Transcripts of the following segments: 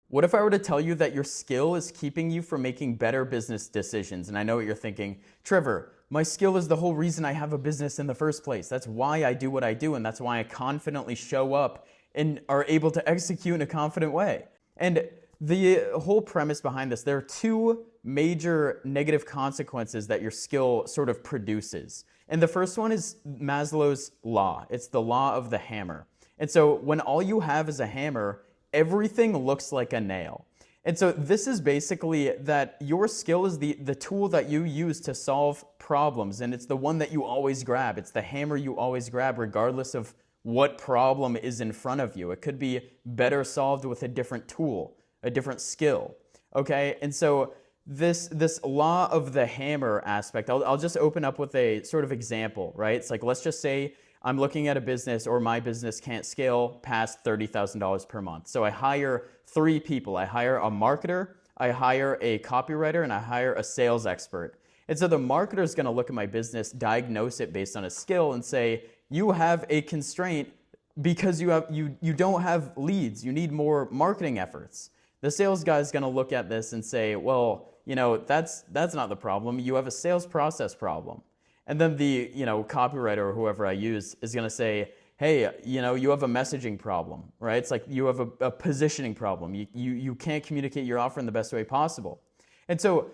What if I were to tell you that your skill is keeping you from making better business decisions? And I know what you're thinking, Trevor, my skill is the whole reason I have a business in the first place. That's why I do what I do, and that's why I confidently show up and are able to execute in a confident way. And the whole premise behind this, there are two major negative consequences that your skill sort of produces. And the first one is Maslow's law. It's the law of the hammer. And so when all you have is a hammer, everything looks like a nail. And so this is basically that your skill is the tool that you use to solve problems, and it's the one that you always grab. It's the hammer you always grab regardless of what problem is in front of you. It could be better solved with a different tool, a different skill, okay? And so this law of the hammer aspect, I'll just open up with a sort of example, right? It's like, let's just say I'm looking at a business, or my business can't scale past $30,000 per month. So I hire 3 people. I hire a marketer, I hire a copywriter, and I hire a sales expert. And so the marketer is going to look at my business, diagnose it based on a skill, and say, you have a constraint because you don't have leads. You need more marketing efforts. The sales guy is going to look at this and say, well, that's not the problem. You have a sales process problem. And then the copywriter or whoever I use is going to say, hey, you have a messaging problem, right? It's like you have a positioning problem. You can't communicate your offer in the best way possible. And so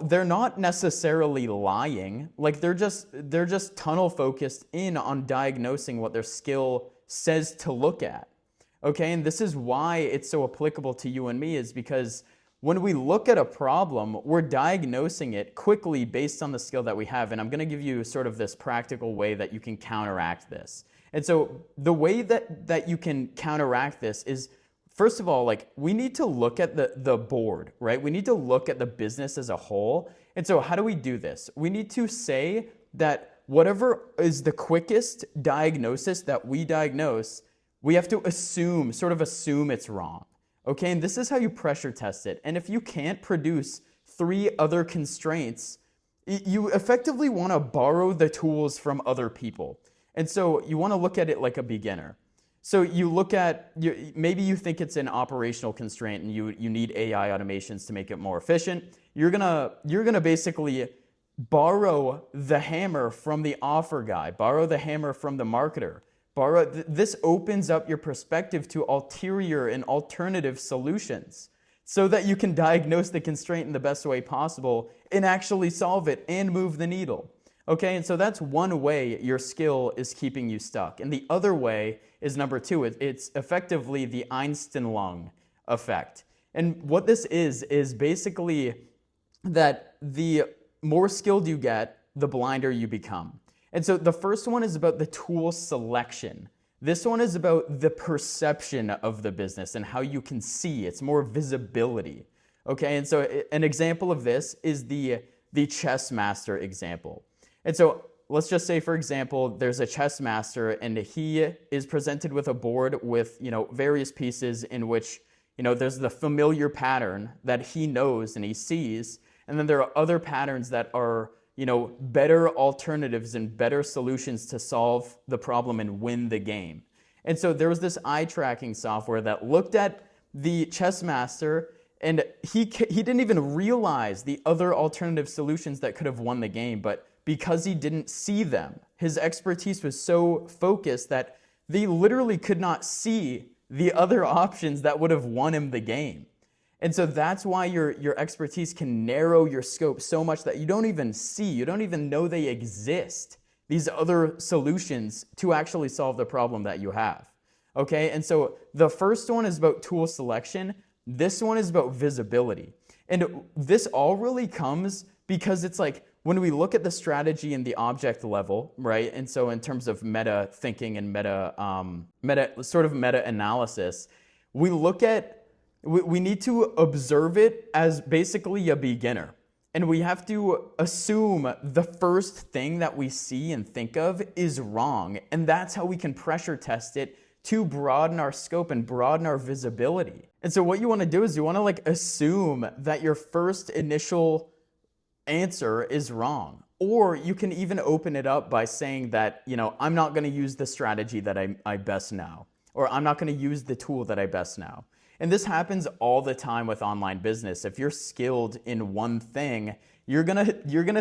they're not necessarily lying. Like they're just tunnel focused in on diagnosing what their skill says to look at. Okay, and this is why it's so applicable to you and me, is because when we look at a problem, we're diagnosing it quickly based on the skill that we have. And I'm going to give you sort of this practical way that you can counteract this. And so the way that you can counteract this is, first of all, like we need to look at the board, right? We need to look at the business as a whole. And so how do we do this? We need to say that whatever is the quickest diagnosis that we diagnose, we have to assume it's wrong. Okay, and this is how you pressure test it. And if you can't produce 3 other constraints, you effectively want to borrow the tools from other people. And so you want to look at it like a beginner. So you look at, maybe you think it's an operational constraint and you need AI automations to make it more efficient. You're gonna basically borrow the hammer from the offer guy, borrow the hammer from the marketer. This opens up your perspective to ulterior and alternative solutions so that you can diagnose the constraint in the best way possible and actually solve it and move the needle. Okay, and so that's one way your skill is keeping you stuck. And the other way is number 2. It's effectively the Einstein-Lung effect. And what this is basically that the more skilled you get, the blinder you become. And so the first one is about the tool selection. This one is about the perception of the business and how you can see. It's more visibility. Okay, and so an example of this is the chess master example. And so let's just say, for example, there's a chess master and he is presented with a board with various pieces in which there's the familiar pattern that he knows and he sees, and then there are other patterns that are better alternatives and better solutions to solve the problem and win the game. And so there was this eye tracking software that looked at the chess master, and he didn't even realize the other alternative solutions that could have won the game, but because he didn't see them, his expertise was so focused that they literally could not see the other options that would have won him the game. And so that's why your expertise can narrow your scope so much that you don't even know they exist, these other solutions to actually solve the problem that you have. Okay, and so the first one is about tool selection. This one is about visibility. And this all really comes because it's like when we look at the strategy in the object level, right? And so in terms of meta thinking and meta analysis, we need to observe it as basically a beginner. And we have to assume the first thing that we see and think of is wrong. And that's how we can pressure test it to broaden our scope and broaden our visibility. And so what you want to do is you want to assume that your first initial answer is wrong. Or you can even open it up by saying that, I'm not going to use the strategy that I best know, or I'm not going to use the tool that I best know. And this happens all the time with online business. If you're skilled in one thing, you're gonna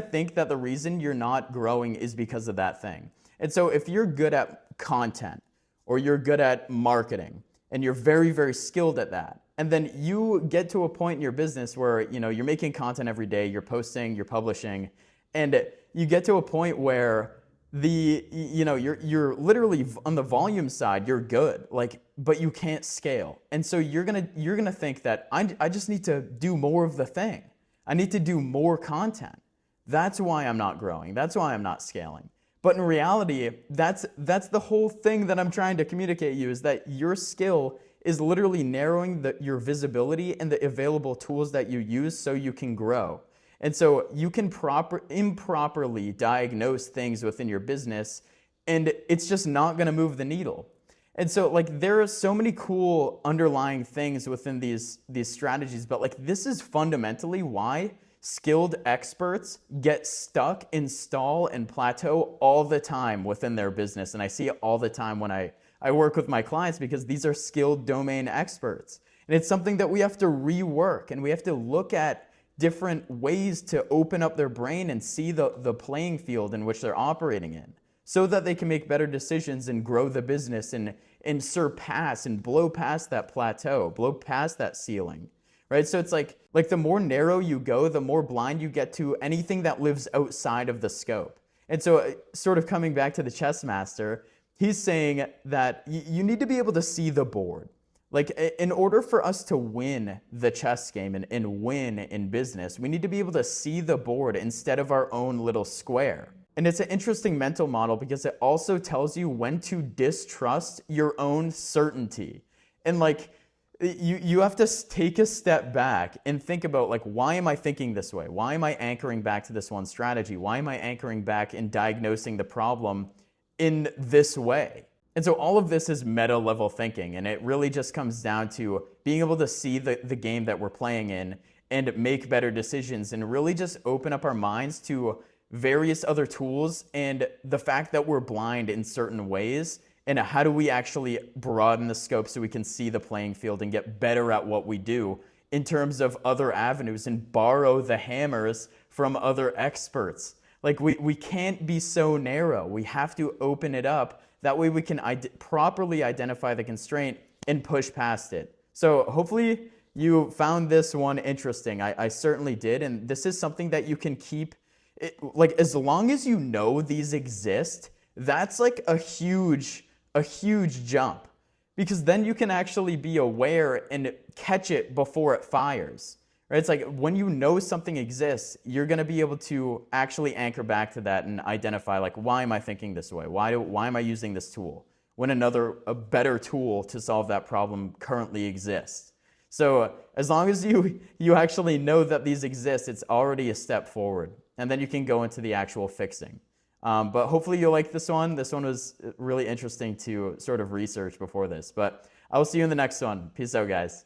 think that the reason you're not growing is because of that thing. And so if you're good at content or you're good at marketing and you're very, very skilled at that, and then you get to a point in your business where, you're making content every day, you're posting, you're publishing, and you get to a point where you're literally on the volume side, you're good, but you can't scale. And so you're gonna think that I just need to do more of the thing. I need to do more content. That's why I'm not growing. That's why I'm not scaling. But in reality, that's the whole thing that I'm trying to communicate to you, is that your skill is literally narrowing your visibility and the available tools that you use so you can grow. And so you can improperly diagnose things within your business, and it's just not going to move the needle. And so there are so many cool underlying things within these strategies, but this is fundamentally why skilled experts get stuck in stall and plateau all the time within their business. And I see it all the time when I work with my clients, because these are skilled domain experts. And it's something that we have to rework, and we have to look at different ways to open up their brain and see the playing field in which they're operating in, so that they can make better decisions and grow the business and surpass and blow past that plateau, blow past that ceiling, right? So it's like the more narrow you go, the more blind you get to anything that lives outside of the scope. And so sort of coming back to the chess master, he's saying that you need to be able to see the board. In order for us to win the chess game and win in business, we need to be able to see the board instead of our own little square. And it's an interesting mental model because it also tells you when to distrust your own certainty. And you have to take a step back and think about why am I thinking this way? Why am I anchoring back to this one strategy? Why am I anchoring back and diagnosing the problem in this way? And so all of this is meta level thinking, and it really just comes down to being able to see the game that we're playing in and make better decisions, and really just open up our minds to various other tools and the fact that we're blind in certain ways, and how do we actually broaden the scope so we can see the playing field and get better at what we do in terms of other avenues and borrow the hammers from other experts. We can't be so narrow. We have to open it up. That way we can properly identify the constraint and push past it. So hopefully you found this one interesting. I certainly did. And this is something that you can keep, as long as you know these exist, that's a huge jump. Because then you can actually be aware and catch it before it fires. Right? It's when you know something exists, you're going to be able to actually anchor back to that and identify why am I thinking this way? Why am I using this tool when a better tool to solve that problem currently exists? So as long as you actually know that these exist, it's already a step forward, and then you can go into the actual fixing. But hopefully you'll like this one. This one was really interesting to sort of research before this, but I will see you in the next one. Peace out, guys.